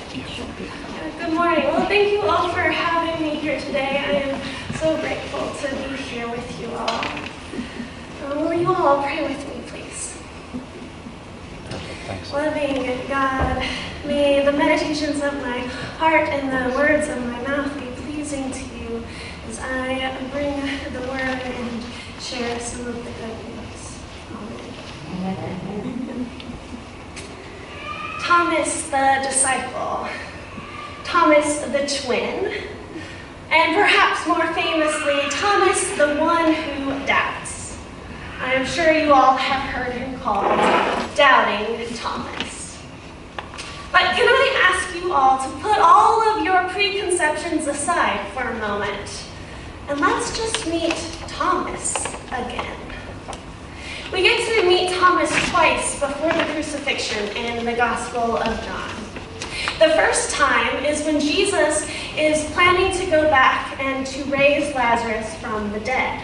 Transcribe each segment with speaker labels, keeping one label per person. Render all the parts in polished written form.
Speaker 1: Good morning. Well, thank you all for having me here today. I am so grateful to be here with you all. Will you all pray with me, please?
Speaker 2: Thanks.
Speaker 1: Loving God, may the meditations of my heart and the words of my mouth be pleasing to you as I bring the word and share some of the good news. Amen. Thomas the disciple, Thomas the twin, and perhaps more famously, Thomas the one who doubts. I am sure you all have heard him called Doubting Thomas. But can I ask you all to put all of your preconceptions aside for a moment, and let's just meet Thomas again. We get to meet Thomas twice before the crucifixion in the Gospel of John. The first time is when Jesus is planning to go back and to raise Lazarus from the dead.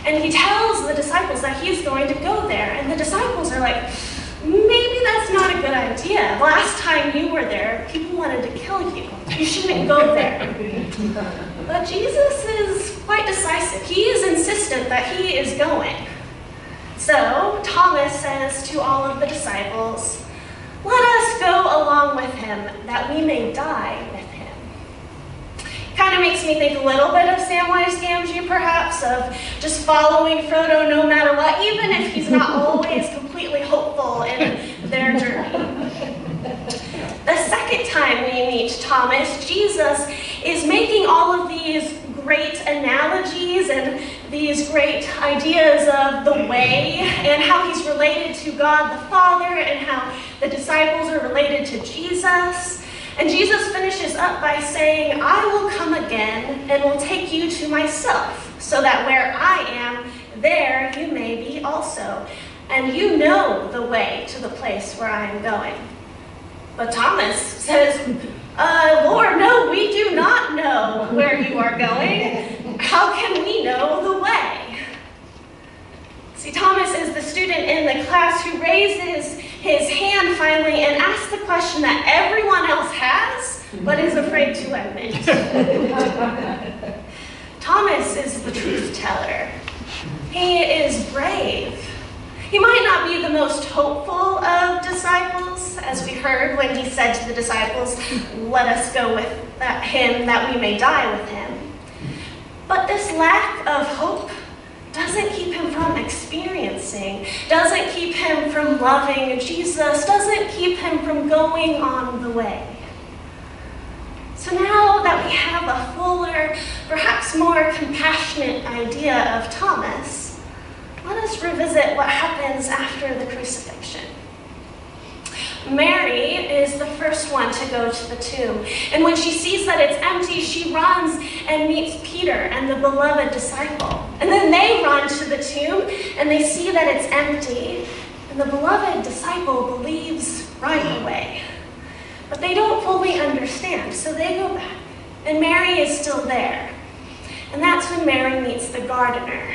Speaker 1: And he tells the disciples that he's going to go there. And the disciples are like, maybe that's not a good idea. Last time you were there, people wanted to kill you. You shouldn't go there. But Jesus is quite decisive. He is insistent that he is going. So Thomas says to all of the disciples, "Let us go along with him, that we may die with him." Kind of makes me think a little bit of Samwise Gamgee, perhaps, of just following Frodo no matter what, even if he's not always completely hopeful in their journey. The second time we meet Thomas, Jesus is making all of these great analogies and these great ideas of the way and how he's related to God the Father and how the disciples are related to Jesus. And Jesus finishes up by saying, "I will come again and will take you to myself, so that where I am, there you may be also. And you know the way to the place where I am going." But Thomas says, "Lord, no, we do not know where you are going. How can we know the way?" See, Thomas is the student in the class who raises his hand finally and asks the question that everyone else has, but is afraid to admit. Thomas is the truth teller. He is brave. He might not be the most hopeful of disciples, as we heard when he said to the disciples, "Let us go with him that we may die with him." But this lack of hope doesn't keep him from experiencing, doesn't keep him from loving Jesus, doesn't keep him from going on the way. So now that we have a fuller, perhaps more compassionate idea of Thomas, let us revisit what happens after the crucifixion. Mary is the first one to go to the tomb. And when she sees that it's empty, she runs and meets Peter and the beloved disciple. And then they run to the tomb and they see that it's empty. And the beloved disciple believes right away. But they don't fully understand, so they go back. And Mary is still there. And that's when Mary meets the gardener.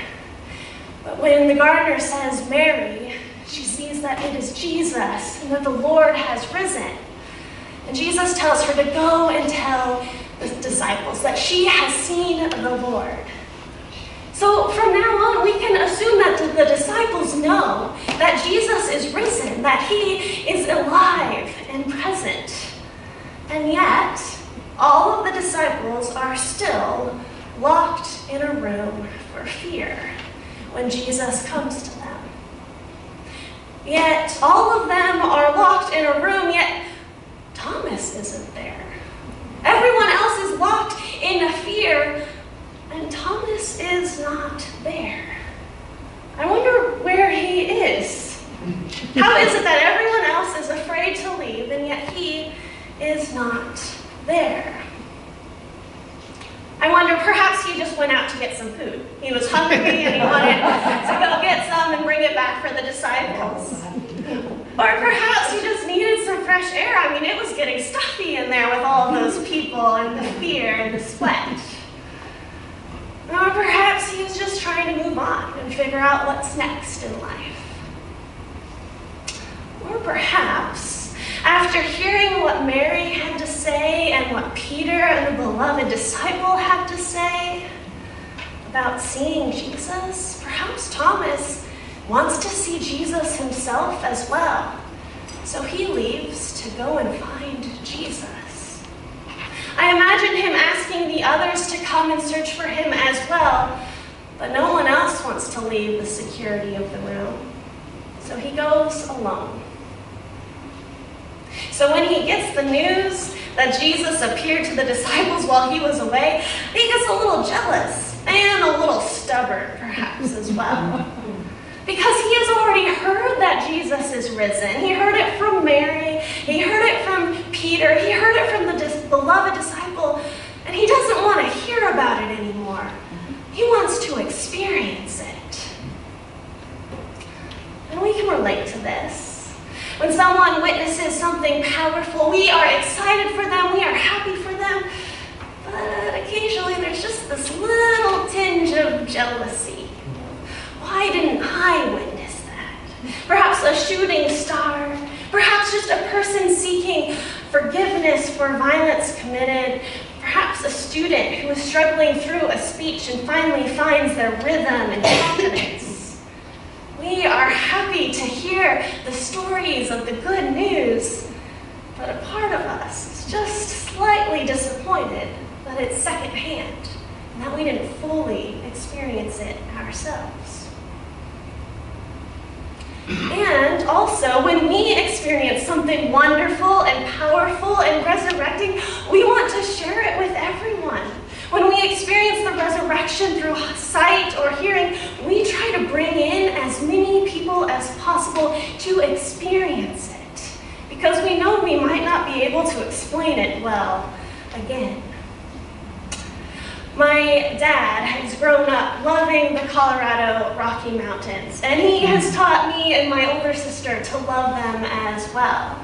Speaker 1: But when the gardener says Mary, she sees that it is Jesus and that the Lord has risen. And Jesus tells her to go and tell the disciples that she has seen the Lord. So from now on, we can assume that the disciples know that Jesus is risen, that he is alive and present. And yet, all of the disciples are still locked in a room for fear when Jesus comes to them. Yet all of them are locked in a room, yet Thomas isn't there. Everyone else is locked in fear, and Thomas is not there. I wonder where he is. How is it that everyone else is afraid to leave, and yet he is not there? I wonder, perhaps he just went out to get some food. He was hungry and he wanted to go get some and bring it back for the disciples. Or perhaps he just needed some fresh air. I mean, it was getting stuffy in there with all those people and the fear and the sweat. Or perhaps he was just trying to move on and figure out what's next in life. Or perhaps, after hearing what Mary had to what Peter and the beloved disciple had to say about seeing Jesus. Perhaps Thomas wants to see Jesus himself as well. So he leaves to go and find Jesus. I imagine him asking the others to come and search for him as well, but no one else wants to leave the security of the room. So he goes alone. So when he gets the news that Jesus appeared to the disciples while he was away, he gets a little jealous and a little stubborn, perhaps, as well. Because he has already heard that Jesus is risen. He heard it from Mary. He heard it from Peter. He heard it from the beloved disciple. And he doesn't want to hear about it anymore. He wants to experience it. And we can relate to this. When someone witnesses something powerful, we are excited for them. We are happy for them. But occasionally there's just this little tinge of jealousy. Why didn't I witness that? Perhaps a shooting star, perhaps just a person seeking forgiveness for violence committed, perhaps a student who is struggling through a speech and finally finds their rhythm and confidence. We are happy to hear the stories of the good news, but a part of us is just slightly disappointed that it's secondhand and that we didn't fully experience it ourselves. And also, when we experience something wonderful and powerful and resurrecting, we want to share it with everyone. When we experience the resurrection through sight or hearing, we try to bring in as many people as possible to experience it, because we know we might not be able to explain it well again. My dad has grown up loving the Colorado Rocky Mountains, and he has taught me and my older sister to love them as well.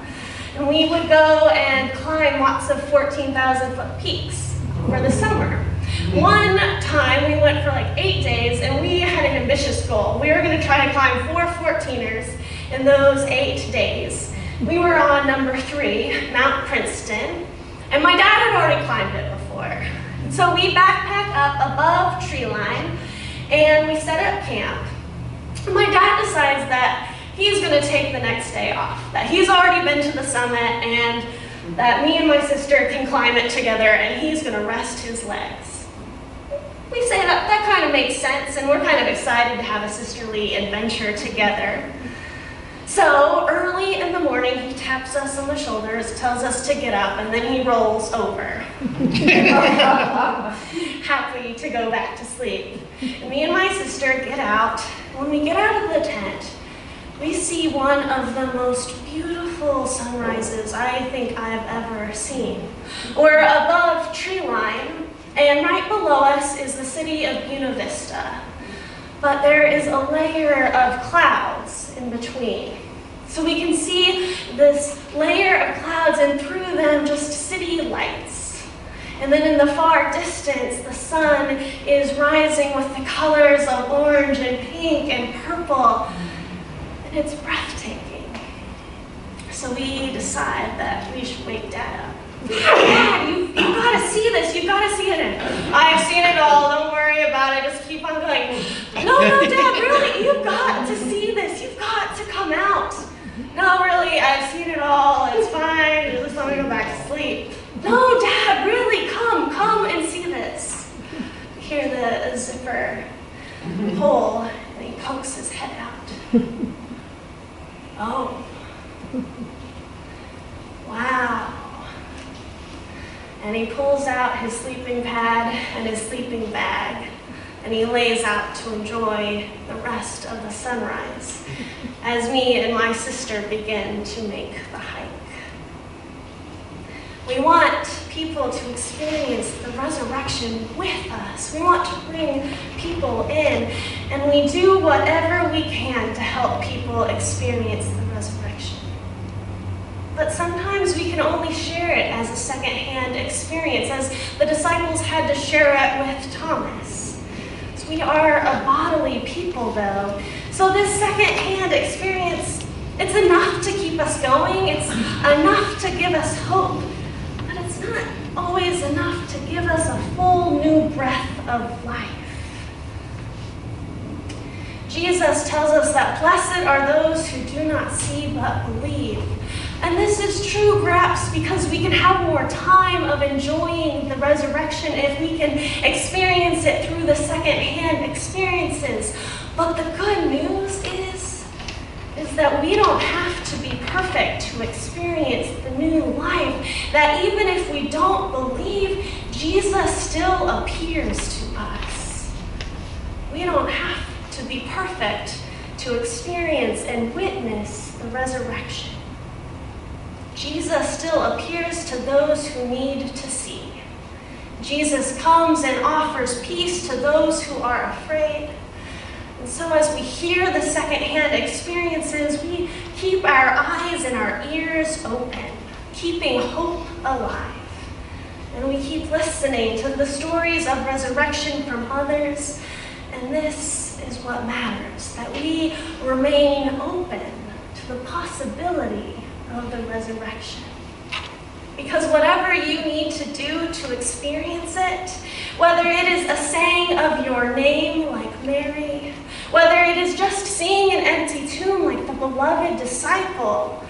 Speaker 1: And we would go and climb lots of 14,000-foot peaks for the summer. One time we went for like 8 days, and we had an ambitious goal. We were going to try to climb 4 14ers in those 8 days. We were on number 3, Mount Princeton, and my dad had already climbed it before. So we backpack up above tree line, and we set up camp. My dad decides that he's going to take the next day off, that he's already been to the summit, and that me and my sister can climb it together, and he's going to rest his legs. We say that kind of makes sense, and we're kind of excited to have a sisterly adventure together. So early in the morning, he taps us on the shoulders, tells us to get up, and then he rolls over, happy to go back to sleep. And me and my sister get out. When we get out of the tent, we see one of the most beautiful sunrises I think I've ever seen. We're above tree line, and right below us is the city of Buena Vista. But there is a layer of clouds in between. So we can see this layer of clouds, and through them just city lights. And then in the far distance, the sun is rising with the colors of orange and pink and purple. And it's breathtaking. So we decide that we should wake Dad up. Dad, you've got to see this. You've got to see it. And I've seen it all. Don't worry about it. Just keep on going. No, Dad, really, you've got to see this. You've got to come out. No, really, I've seen it all. It's fine. Just let me go back to sleep. No, Dad, really, come and see this. We hear the zipper pull, and he pokes his head out. Oh. Wow. And he pulls out his sleeping pad and his sleeping bag, and he lays out to enjoy the rest of the sunrise as me and my sister begin to make the hike. We want people to experience the resurrection with us. We want to bring people in, and we do whatever we can to help people experience the resurrection. But sometimes we can only share it as a secondhand experience, as the disciples had to share it with Thomas. So we are a bodily people, though. So this secondhand experience, it's enough to keep us going. It's enough to give us hope. But it's not full new breath of life. Jesus tells us that blessed are those who do not see but believe. And this is true perhaps because we can have more time of enjoying the resurrection if we can experience it through the second-hand experiences. But the good news is that we don't have to be perfect to experience the new life. That even if we don't believe, Jesus still appears to us. We don't have to be perfect to experience and witness the resurrection. Jesus still appears to those who need to see. Jesus comes and offers peace to those who are afraid. And so as we hear the secondhand experiences, we keep our eyes and our ears open, keeping hope alive. And we keep listening to the stories of resurrection from others. And this is what matters, that we remain open to the possibility of the resurrection. Because whatever you need to do to experience it, whether it is a saying of your name like Mary, whether it is just seeing an empty tomb like the beloved disciple,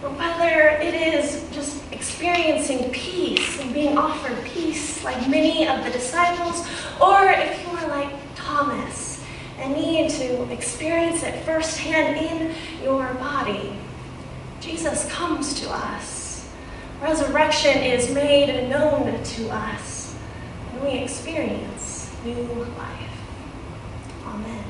Speaker 1: or whether it is just experiencing peace and being offered peace like many of the disciples, or if you are like Thomas and need to experience it firsthand in your body, Jesus comes to us. Resurrection is made known to us, and we experience new life. Amen.